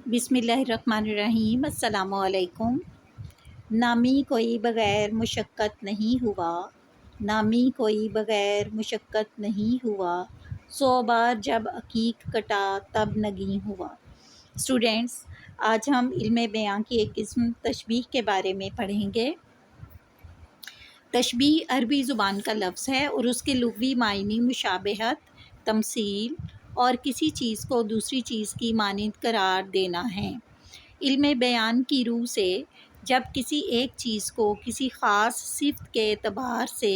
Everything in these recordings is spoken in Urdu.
بسم اللہ الرحمن الرحیم۔ السلام علیکم۔ نامی کوئی بغیر مشقت نہیں ہوا، نامی کوئی بغیر مشقت نہیں ہوا، 100 بار جب عقیق کٹا تب نگیں ہوا۔ اسٹوڈینٹس، آج ہم علم بیان کی ایک قسم تشبیہ کے بارے میں پڑھیں گے۔ تشبیہ عربی زبان کا لفظ ہے اور اس کے لغوی معنی مشابہت، تمثیل اور کسی چیز کو دوسری چیز کی مانند قرار دینا ہے۔ علم بیان کی روح سے جب کسی ایک چیز کو کسی خاص صفت کے اعتبار سے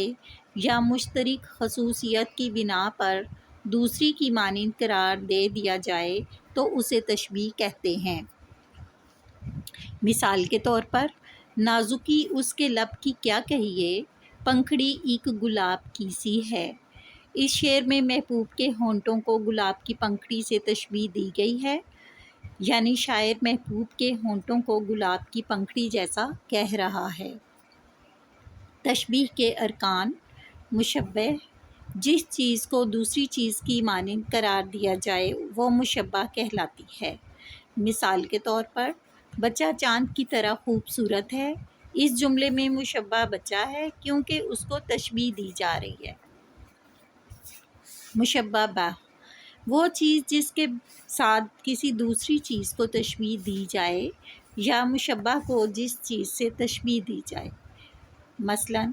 یا مشترک خصوصیت کی بنا پر دوسری کی مانند قرار دے دیا جائے تو اسے تشبیہ کہتے ہیں۔ مثال کے طور پر، نازکی اس کے لب کی کیا کہیے، پنکھڑی ایک گلاب کی سی ہے۔ اس شعر میں محبوب کے ہونٹوں کو گلاب کی پنکھڑی سے تشبیہ دی گئی ہے، یعنی شاعر محبوب کے ہونٹوں کو گلاب کی پنکھڑی جیسا کہہ رہا ہے۔ تشبیہ کے ارکان: مشبہ، جس چیز کو دوسری چیز کی مانند قرار دیا جائے وہ مشبہ کہلاتی ہے۔ مثال کے طور پر، بچہ چاند کی طرح خوبصورت ہے۔ اس جملے میں مشبہ بچہ ہے کیونکہ اس کو تشبیہ دی جا رہی ہے۔ مشبہ بہ، وہ چیز جس کے ساتھ کسی دوسری چیز کو تشبیہ دی جائے یا مشبہ کو جس چیز سے تشبیہ دی جائے۔ مثلاً،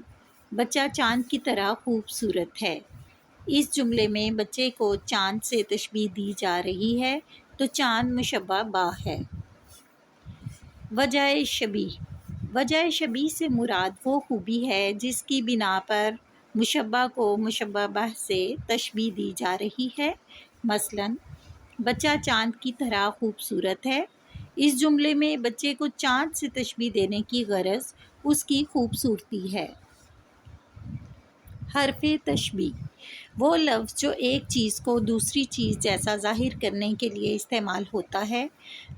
بچہ چاند کی طرح خوبصورت ہے۔ اس جملے میں بچے کو چاند سے تشبیہ دی جا رہی ہے تو چاند مشبہ بہ ہے۔ وجہ شبیہ، وجہ شبیہ سے مراد وہ خوبی ہے جس کی بنا پر مشبہ کو مشبہ بہ سے تشبیہ دی جا رہی ہے۔ مثلاً، بچہ چاند کی طرح خوبصورت ہے۔ اس جملے میں بچے کو چاند سے تشبیہ دینے کی غرض اس کی خوبصورتی ہے۔ حرف تشبیہ، وہ لفظ جو ایک چیز کو دوسری چیز جیسا ظاہر کرنے کے لیے استعمال ہوتا ہے،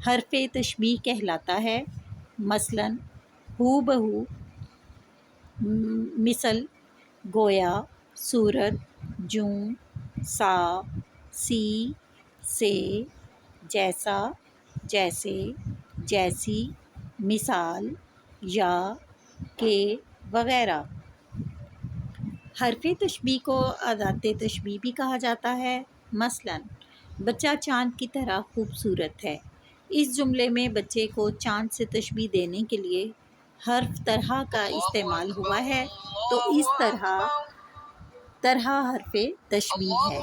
حرف تشبیہ کہلاتا ہے۔ مثلاً، ہو بہو، مثل، گویا، صورت، جوں، سا، سی، سے، جیسا، جیسے، جیسی، مثال، یا، کہ، وغیرہ۔ حرف تشبیہ کو اداة تشبیہ بھی کہا جاتا ہے۔ مثلاً، بچہ چاند کی طرح خوبصورت ہے۔ اس جملے میں بچے کو چاند سے تشبیہ دینے کے لیے حرف طرح کا استعمال ہوا ہے تو اس طرح حرف تشبیہ ہے۔